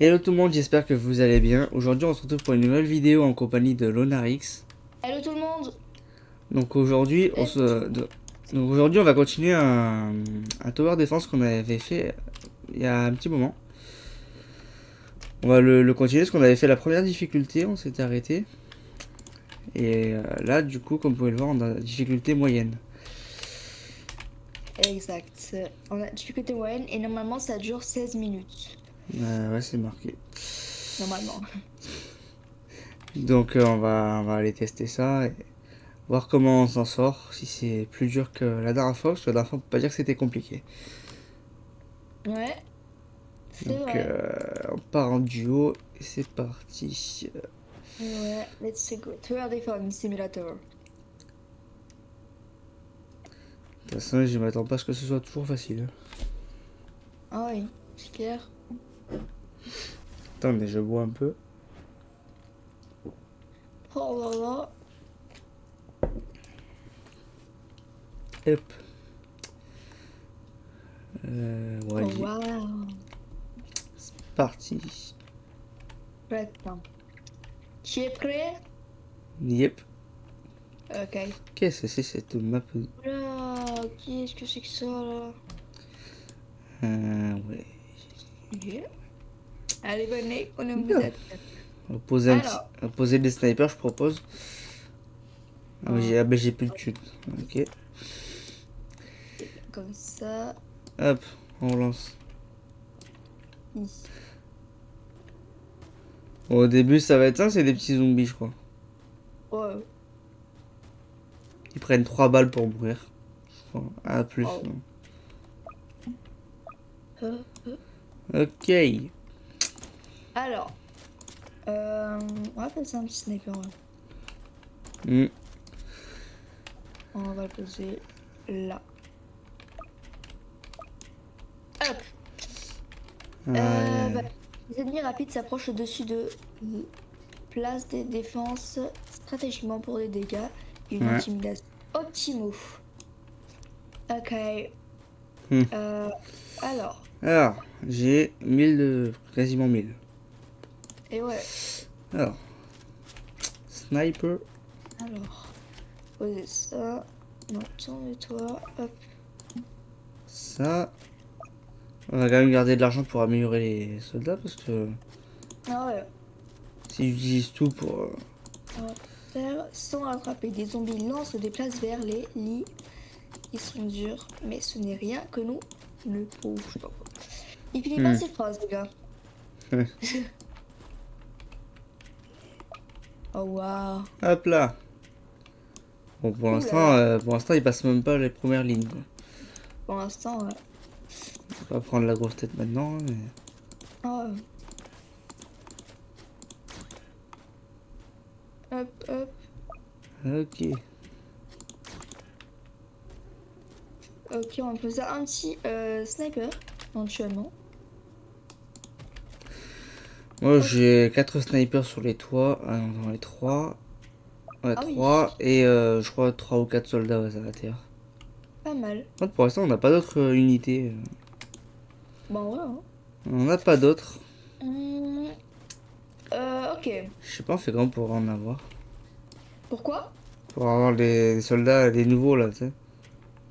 Hello tout le monde, j'espère que vous allez bien. Aujourd'hui on se retrouve pour une nouvelle vidéo en compagnie de Lonarix. Hello tout le monde. Donc aujourd'hui on va continuer un tower defense qu'on avait fait il y a un petit moment. On va le continuer parce qu'on avait fait la première difficulté, on s'était arrêté. Et là du coup comme vous pouvez le voir on a la difficulté moyenne. Exact. On a difficulté moyenne et normalement ça dure 16 minutes. Ouais c'est marqué. Normalement. Donc on va aller tester ça et voir comment on s'en sort, si c'est plus dur que la dernière fois, parce que la dernière fois on peut pas dire que c'était compliqué. Ouais, c'est Donc vrai. on part en duo et c'est parti. Ouais, let's go. Tower Defense Simulator. De toute façon, je m'attends pas à ce que ce soit toujours facile. Ah oui, c'est clair. Attendez, je bois un peu. Oh là là. Hop. Oh Ouais, waouh. parti. Attends. Tu es prêt? Yep. Ok. Qu'est-ce que c'est cette map? Oula, qu'est-ce que c'est que ça là? Ouais. Ok. Allez, venez, on vous Bien. êtes. Alors. On va poser des snipers, je propose. Ah, bah, j'ai plus de chute. Ok. Comme ça. Hop, on lance. Ici. Bon, au début, ça va être ça, c'est des petits zombies, je crois. Ouais. Ils prennent 3 balles pour mourir. Je crois. Ah, plus, Wow. non. Euh, euh. Ok. Alors. On va passer un petit sniper. Ouais. Hmm. On va le poser là. Hop. Bah, Ouais. les ennemis rapides s'approchent au-dessus de place des défenses stratégiquement pour des dégâts et une Ouais. intimidation. Optimo. Ok. Hmm. Euh, alors. Alors, j'ai 1000 de... quasiment 1000. Et ouais. Alors, sniper. Alors. Poser ça. Non, tourne-toi. Hop. Ça. On va quand même garder de l'argent pour améliorer les soldats parce que Ah ouais. si j'utilise tout pour... On va faire sans rattraper. Des zombies lancent des places vers les lits. Ils sont durs, mais ce n'est rien que nous ne pouvons pas. Il finit pas Hmm. ses phrases, le gars. Oh waouh. Hop là. Bon, Ouh là là. pour l'instant, il passe même pas les premières lignes, quoi. Pour l'instant, ouais. On va prendre la grosse tête maintenant, mais... Oh. Hop, hop. Ok. Ok, on va poser un petit sniper, éventuellement. Moi, Ok. j'ai 4 snipers sur les toits. Ah non, dans les 3. Ouais, Ah oui, 3. Et je crois 3 ou 4 soldats ouais, à la terre. pas mal. En fait, pour l'instant, on n'a pas d'autres unités. Bon, ouais. Hein. On n'a pas d'autres. Hum, ok. Je sais pas, on fait comment pour en avoir. Pourquoi? Pour avoir des soldats, des nouveaux là, tu sais.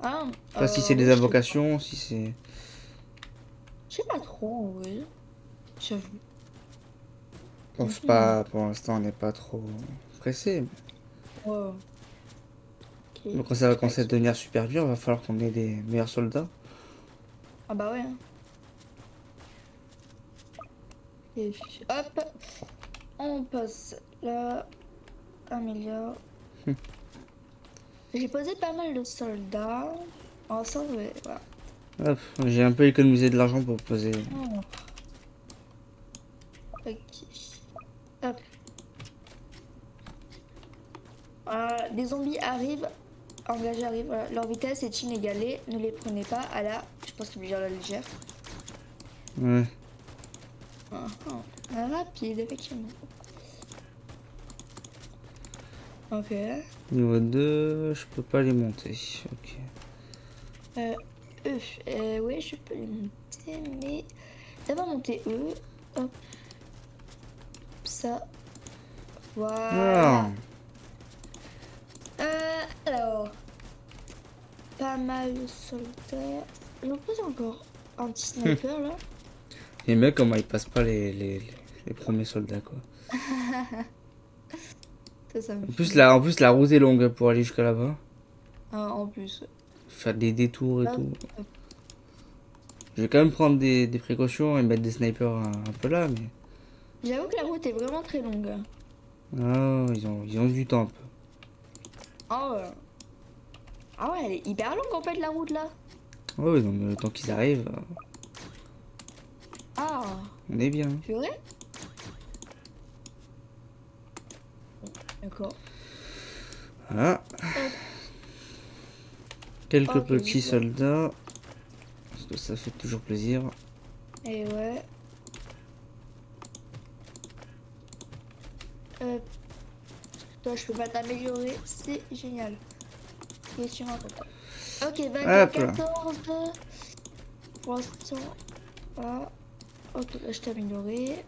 Ah, Je sais pas si c'est des ouais, je sais pas. invocations, si c'est... Je sais pas trop, en vrai. J'avoue. Bon, c'est Mhm. pas... Pour l'instant, on n'est pas trop pressé. Ouais. Ok. Donc quand ça va commencer à Tac. devenir super dur, il va falloir qu'on ait des meilleurs soldats. Ah bah ouais. Hein. Et puis, hop. On passe là. Améliore. J'ai posé pas mal de soldats. Ensemble, ouais, voilà. Hop, j'ai un peu économisé de l'argent pour poser. Alors, ok. Hop. Les zombies arrivent. Engagés arrivent. Voilà. Leur vitesse est inégalée. Ne les prenez pas à la. Je pense qu'il veut dire la légère. Ouais. Ah, ah. Rapide, effectivement. Ok. Niveau 2, je peux pas les monter. Ok. Euh, ouais, je peux les monter, mais d'abord monter eux. Hop. ça. Voilà. Ah. Alors, pas mal de soldats. J'en pose encore un petit sniper là. J'aime bien comment ils passent pas les premiers soldats, quoi. Ça me En fait. plus, la route est longue pour aller jusqu'à là-bas. Ah, en plus. Faire des détours et Hop, tout. hop. Je vais quand même prendre des précautions et mettre des snipers un peu là, mais... J'avoue que la route est vraiment très longue. Ah, ils ont du temps un peu. Ah ouais. Ah ouais, elle est hyper longue en fait la route là. Ah oui, donc le temps qu'ils arrivent, Ah, on est bien. purée. D'accord. Voilà. Hop. Quelques Ok, petits nickel. soldats. Parce que ça fait toujours plaisir. Et ouais. Toi, je peux pas t'améliorer, c'est génial. Question importante. Ok, Hop là. 14. Pour l'instant, voilà. Ok, là, je t'ai amélioré.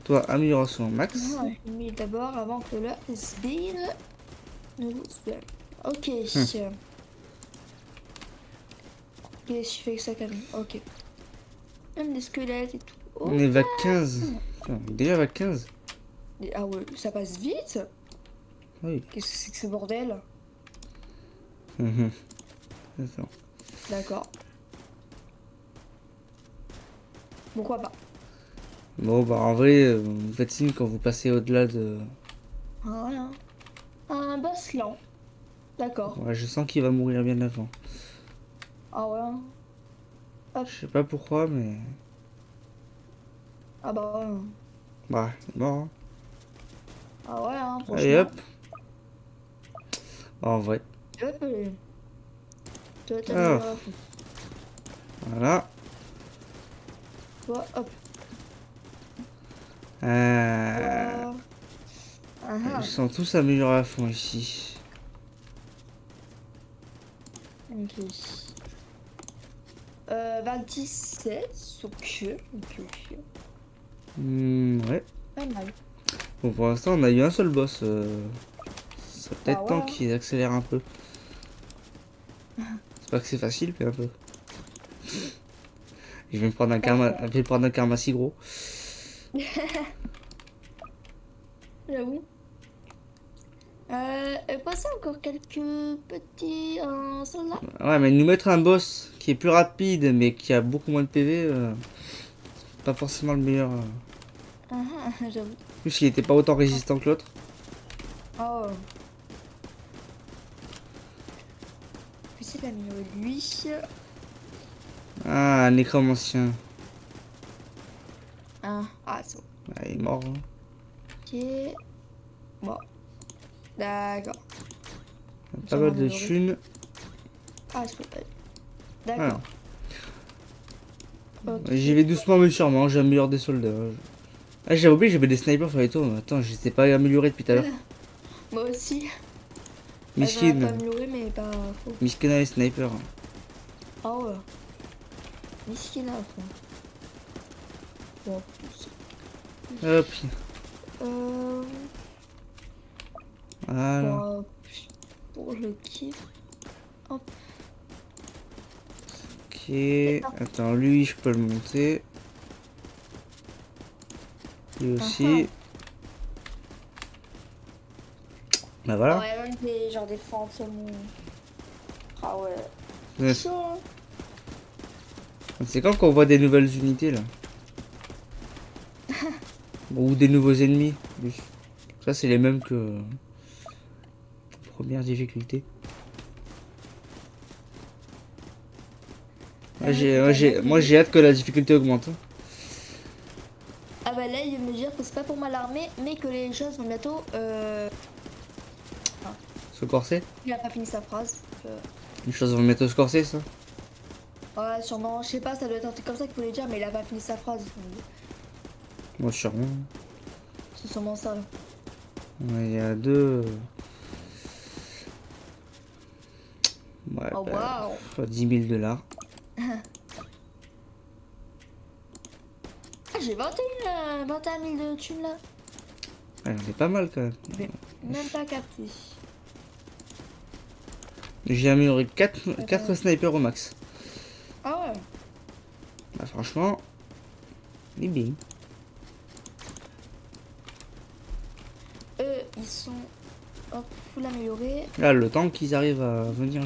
Toi, amélioration max. Ah, j'ai mis d'abord avant que le speed nous spam. Ok. Qu'est-ce que je fais que ça calme? Ok. Même des squelettes et tout. On Oh. est vague 15. Putain, déjà vague 15. Ah ouais, ça passe vite. Oui. Qu'est-ce que c'est que ce bordel? Attends. D'accord. Pourquoi pas? Bon, bah en vrai, vous faites signe quand vous passez au-delà de... Voilà. Un boss lent. D'accord. Ouais, je sens qu'il va mourir bien avant. Ah ouais. Je sais pas pourquoi, mais... Ah bah ouais. Bah, il est mort, hein. Ah ouais, hein, Allez, franchement. hop. En vrai. Hop, toi, Ah, t'améliores à fond. voilà. Toi, hop. Euh... Toi. Ah ah. Ils sont tous améliorés à fond ici. Ok. 27. Ok. Ouais. Pas mal. Bon, pour l'instant, on a eu un seul boss. C'est Bah peut-être ouais. temps qu'il accélère un peu. C'est pas que c'est facile, mais un peu. Je vais me prendre un karma, D'accord. je vais prendre un karma si gros. J'avoue. Passer encore quelques petits soldats. Ouais, mais nous mettre un boss qui est plus rapide, mais qui a beaucoup moins de PV, c'est pas forcément le meilleur. Ah ah, j'avoue. En plus, il était pas autant résistant que l'autre. Oh. Je vais essayer d'améliorer lui. Ah, un nécromancien. Ah, c'est bon. Ah, il est mort, hein. Ok. Bon. D'accord. Pas mal de thunes. Ah, je peux pas. Voilà. D'accord. Ok. J'y vais doucement mais sûrement, j'améliore des soldats. Ah, j'avais oublié, j'avais des snipers sur les tours. Attends, je les ai pas améliorés depuis tout à l'heure. Moi aussi. J'en ai Miskin. pas amélioré, mais pas faux. Miskin les snipers. Ah ouais. Miskin à fond. Bon, Hop. euh, Voilà. pour le kiff. Hop. Ok. Attends, lui, je peux le monter. Lui aussi. Bah voilà. Ouais, même des genre des fantômes. Ah ouais. Ouais. Chaud, hein. C'est quand qu'on voit des nouvelles unités là. Ou des nouveaux ennemis. Oui. Ça, c'est les mêmes que première difficulté. Moi, j'ai hâte que la difficulté augmente, hein. Ah bah là, il vient de me dire que c'est pas pour m'alarmer, mais que les choses vont bientôt. Ce corset. Il a pas fini sa phrase. Les choses vont mettre au corset, ça. Ouais, sûrement. Je sais pas, ça doit être un truc comme ça qu'il voulait dire, mais il a pas fini sa phrase. Moi, sûrement. C'est sûrement ça. Ouais, il y a deux. Ouais, Oh bah, waouh! 10 000 $. Ah, j'ai 21 000 de thunes là. Ouais, j'en ai pas mal quand même. J'ai même pas capté. J'ai amélioré 4 snipers au max. Ah ouais. Bah franchement, il est bien. Eux, ils sont hop, full améliorés. Là, le temps qu'ils arrivent à venir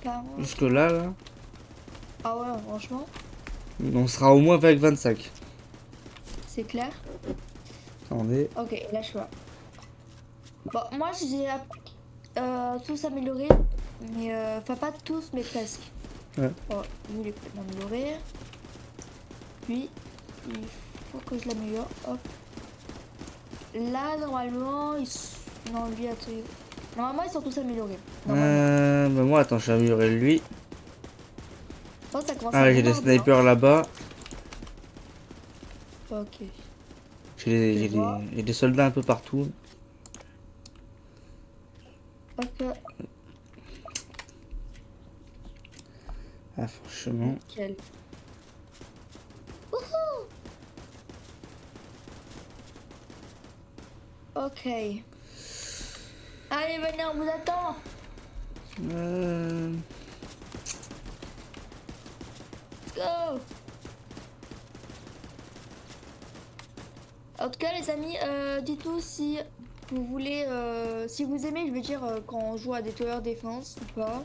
Clairement. jusque là, Ah ouais, franchement, on sera au moins avec 25. c'est clair. Attendez. Ok, là je vois. Bon, moi j'ai tous améliorés, mais enfin pas tous, mais presque. Ouais. Bon, lui il est complètement amélioré. Puis, il faut que je l'améliore. Hop. Là, normalement, non, lui, attends. Normalement, ils sont tous améliorés. Normalement. Bah moi, attends, j'ai amélioré lui. Bon, ça commence Ah, à j'ai des vraiment bien. snipers là-bas. Ok. J'ai des soldats un peu partout. Hop. Ah, franchement. Nickel. Ok. Allez, venez, on vous attend. Euh... Let's go. En tout cas, les amis, dites-nous si vous voulez, si vous aimez, je veux dire, quand on joue à des tower défense ou pas.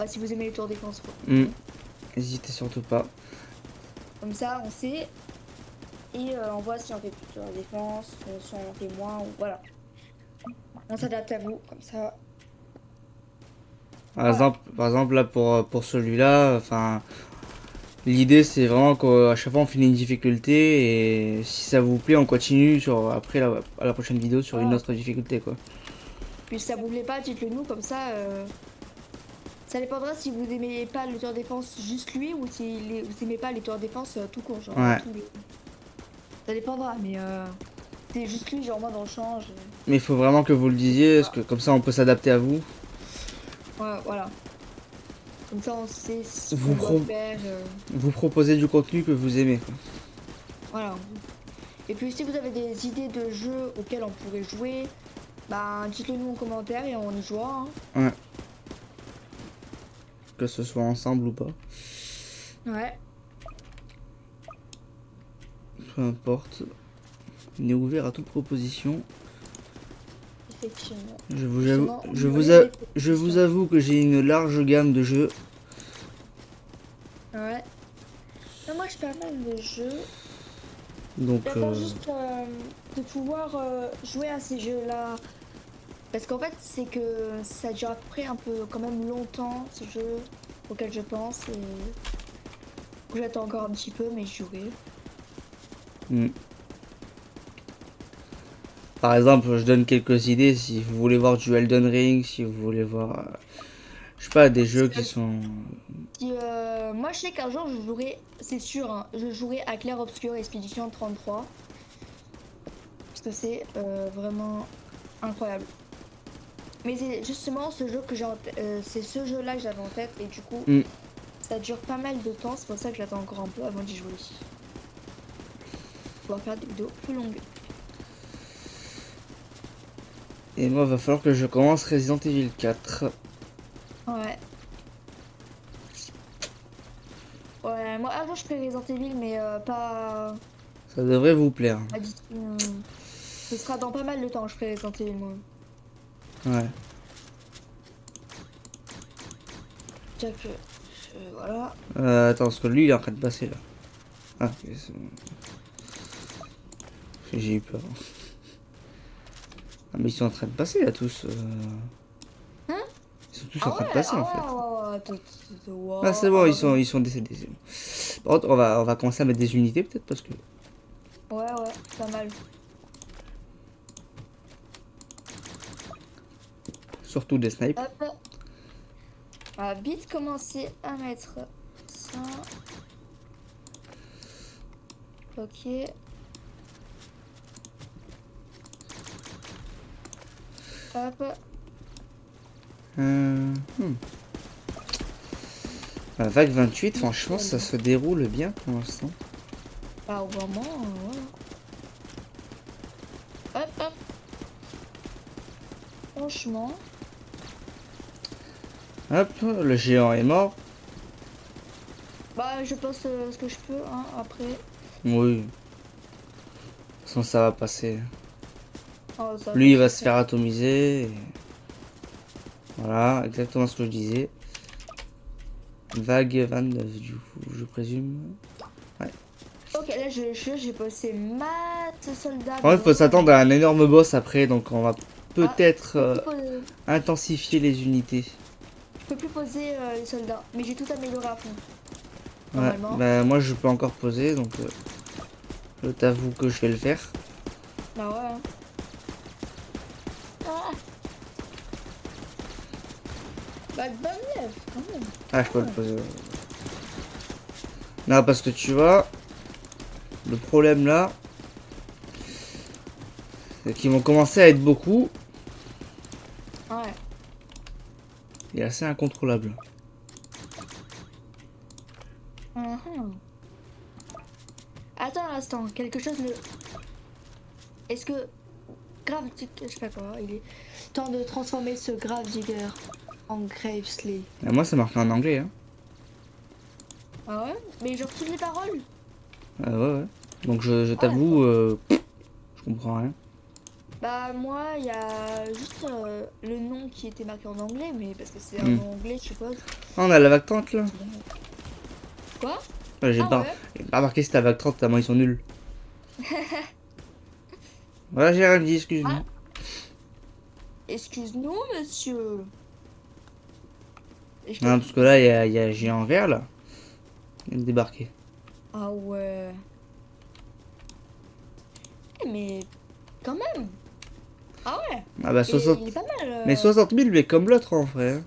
Si vous aimez les tours défense, quoi. N'hésitez surtout pas. Comme ça, on sait. Et on voit si on fait plus tower défense, si on en fait moins, ou voilà. On s'adapte à vous, comme ça. Par exemple là pour celui-là, enfin l'idée c'est vraiment qu'à chaque fois on finit une difficulté et si ça vous plaît on continue sur après à la prochaine vidéo sur une autre difficulté quoi. Puis si ça vous plaît pas, dites-le nous, comme ça. Ça dépendra si vous aimez pas le tour défense juste lui ou si vous aimez pas les tours défense tout court, genre Ouais. tous les... Ça dépendra, mais c'est juste lui, genre moi dans le champ. Mais il faut vraiment que vous le disiez, parce que comme ça on peut s'adapter à vous. Ouais, voilà. Comme ça on sait ce Vous qu'on doit faire. Vous proposez du contenu que vous aimez quoi. Voilà. Et puis si vous avez des idées de jeux auxquels on pourrait jouer, bah dites-le nous en commentaire et on y jouera. Hein. Ouais. Que ce soit ensemble ou pas. Ouais. Peu importe. On est ouvert à toute proposition. Effectivement. Je vous avoue que j'ai une large gamme de jeux. Ouais. Mais moi, je pas mal de jeux. Donc, J'attends juste de pouvoir jouer à ces jeux-là. Parce qu'en fait, c'est que ça dure après un peu quand même longtemps, ce jeu auquel je pense. Et j'attends encore un petit peu, mais je jouerai. Par exemple, je donne quelques idées si vous voulez voir du Elden Ring, si vous voulez voir, je sais pas, des jeux qui sont... Moi, je sais qu'un jour, je jouerai, c'est sûr, hein, je jouerai à Clair Obscur Expedition 33. Parce que c'est vraiment incroyable. Mais c'est justement ce jeu que j'ai c'est ce jeu-là que j'avais en tête et du coup, ça dure pas mal de temps, c'est pour ça que j'attends encore un peu avant d'y jouer. On va faire des vidéos plus longues. Et moi, va falloir que je commence Resident Evil 4. Ouais. Ouais, moi un jour je ferai Resident Evil, mais pas... Ça devrait vous plaire. Pas d'ici, ce sera dans pas mal de temps que je ferai Resident Evil, moi. Ouais. Déjà que... voilà. Attends, parce que lui, il est en train de passer, là. Ah, ok, c'est bon. J'ai eu peur. Ah, mais ils sont en train de passer, là, tous. Hein? Ils sont tous en train de passer, en fait. Ouais. Ah, c'est bon, ils sont décédés, c'est bon. Par contre, on va commencer à mettre des unités, peut-être, parce que... Ouais, pas mal. Surtout des snipes. Hop. On va vite commencer à mettre ça. Ok. Hop. La vague 28, franchement, ça se déroule bien pour l'instant. Bah, vraiment, voilà. Hop, hop. Franchement. Hop, le géant est mort. Bah, je pense ce que je peux, hein, après. Oui. De toute façon, ça va passer. Oh, ça Lui, il va passer se très faire atomiser. Voilà, exactement ce que je disais. Vague 29, du coup, je présume. Ouais. Ok, là j'ai passé mat soldat. En fait, il faut s'attendre à un énorme boss après, donc on va Ah, peut-être je peux plus poser, intensifier les unités. je peux plus poser les soldats, mais j'ai tout amélioré à fond. Ouais, Normalement. bah moi je peux encore poser, donc je t'avoue que je vais le faire. Bah ouais. Hein. Ah. Bah 29 quand même. Ah, je peux le poser. Non, parce que tu vois, le problème là, c'est qu'ils vont commencer à être beaucoup. Ouais. Il est assez incontrôlable. Mhm. Attends un instant, quelque chose le. Est-ce que grave, je sais pas quoi, il est temps de transformer ce grave digger en Gravesley. Et moi, ça marqué en anglais. Hein. Ah ouais? Mais genre toutes les paroles? Ah ouais, ouais. Donc je Ah t'avoue, d'accord. je comprends rien. Bah moi il y a juste le nom qui était marqué en anglais, mais parce que c'est un Hmm. nom anglais je suppose. Ah, on a la vague 30 là. Quoi? Ouais, Ah ouais? j'ai pas remarqué si c'était la vague 30, tellement ils sont nuls. Voilà, j'ai rien dit, excuse-moi. Ah, excuse-nous monsieur. Et je Non, te- parce que là, il y a un géant vert là. Il vient de débarquer. Ah ouais. Eh, mais quand même. Ah ouais. Ah bah Et 60. il est pas mal. Mais 60 000, mais comme l'autre en vrai. Hein.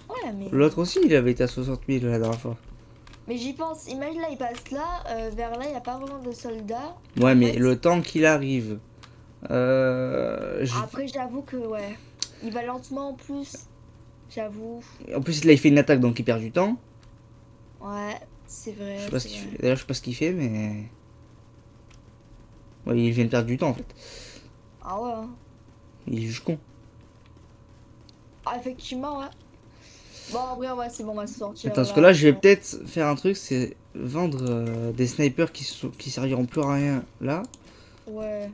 Ouais mais. L'autre aussi, il avait été à 60 000 la dernière fois. Mais j'y pense. Imagine là il passe là, vers là il y a pas vraiment de soldats. Ouais, En mais fait. le temps qu'il arrive. Après j'avoue que ouais. Il va lentement en plus. J'avoue. En plus, là, il fait une attaque, donc il perd du temps. Ouais, c'est Je sais vrai, pas ce c'est qu'il vrai. fait. D'ailleurs, je sais pas ce qu'il fait, mais. Ouais, il vient de perdre du temps en fait. Ah ouais. Hein. Il est juste con. Ah, effectivement, ouais. Bon, après, ouais, c'est bon, on va se sortir Attends, parce que là. là, je vais Bon. peut-être faire un truc, c'est vendre des snipers qui serviront plus à rien là. Ouais.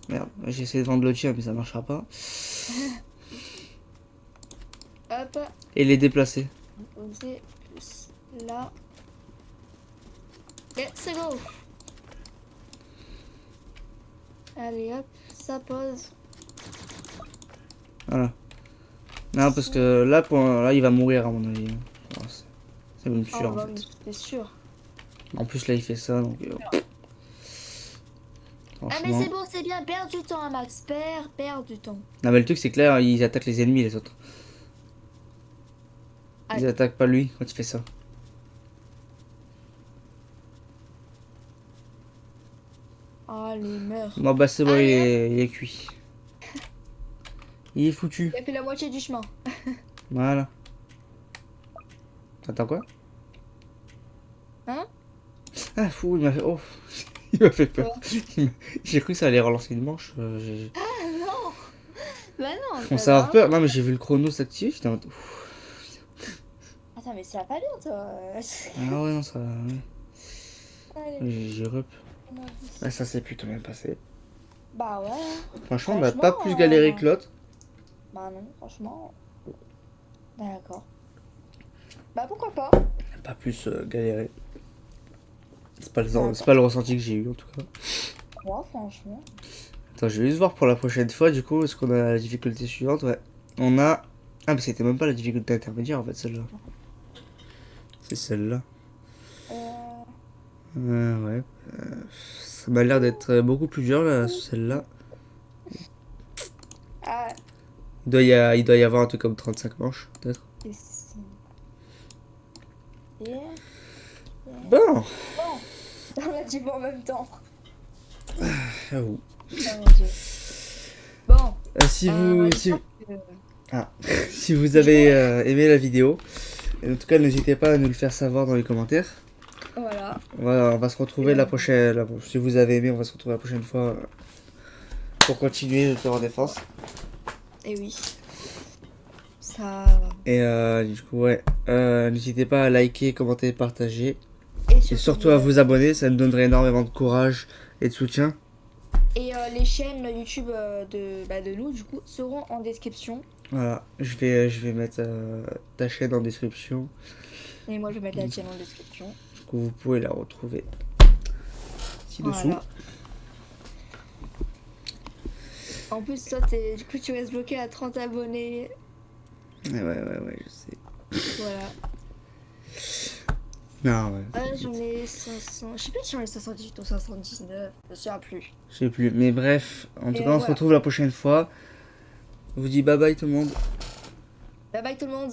Merde, j'ai essayé de vendre le tien, mais ça marchera pas. Hop. Et les déplacer. Poser plus là. Let's go. Allez, hop, ça pose. Voilà. Non, parce que là, là, il va mourir à mon avis. Alors, c'est même Oh, sûr en bah fait. oui, c'est sûr. En plus, là, il fait ça, donc. Ah, mais c'est Franchement. bon, c'est bien. Perds du temps, hein, Max. Perds du temps. Non, mais le truc, c'est que là, ils attaquent les ennemis, les autres. Ah. Ils attaquent pas lui quand il fait ça. Oh, les meurs. Bon, bah, c'est bon, Allez, hop. il est cuit. Il est foutu. Il a fait la moitié du chemin. Voilà. Attends, quoi? Hein? Ah, fou, il m'a fait. Oh, il m'a fait peur. Quoi? J'ai cru que ça allait relancer une manche. Ah non! Bah non, On ça s'est avoir va. peur. Non, mais j'ai vu le chrono s'activer. J'étais en mode. Ouf. Attends, mais ça va pas bien, toi. Ah ouais, non, ça. Ouais. Allez, J'ai rep. on a vu. Ah, ça s'est plutôt bien passé. Bah ouais. Franchement, on n'a Franchement, pas plus galéré que l'autre. bah non, franchement. D'accord. Bah pourquoi pas? Pas plus galéré. C'est pas, D'accord. c'est pas le ressenti que j'ai eu en tout cas. Ouais, franchement. Attends, je vais juste voir pour la prochaine fois du coup. Est-ce qu'on a la difficulté suivante? Ouais. On a. Ah, mais c'était même pas la difficulté intermédiaire en fait, celle-là. C'est celle-là. Euh... Ouais. Ça m'a l'air d'être beaucoup plus dur là, celle-là. Ah, Il doit y avoir un truc comme 35 manches, peut-être. ici. Yeah. Bon, Bon, on a dit bon en même temps. j'avoue. Oh mon dieu. Bon, Si vous, si, j'espère que- si vous avez aimé la vidéo, en tout cas, n'hésitez pas à nous le faire savoir dans les commentaires. Voilà. Voilà, on va se retrouver la prochaine. Si vous avez aimé, on va se retrouver la prochaine fois pour continuer le tour en défense. Et oui. Ça. Et du coup, ouais. N'hésitez pas à liker, commenter, partager. Et Et surtout à vous abonner, ça nous donnerait énormément de courage et de soutien. Et les chaînes YouTube de nous, du coup, seront en description. Voilà, je vais mettre ta chaîne en description. Et moi, je vais mettre la tienne en description. Du coup, vous pouvez la retrouver ci-dessous. Voilà. En plus, toi, du coup, tu restes bloqué à 30 abonnés. Ouais, je sais. Voilà. Non, ouais. Ah, j'en ai 500. Je sais pas si j'en ai 78 ou 79. Je me souviens plus. Je sais plus. Mais bref, en tout Et cas, on se voilà. retrouve la prochaine fois. Je vous dis bye bye tout le monde. Bye bye tout le monde.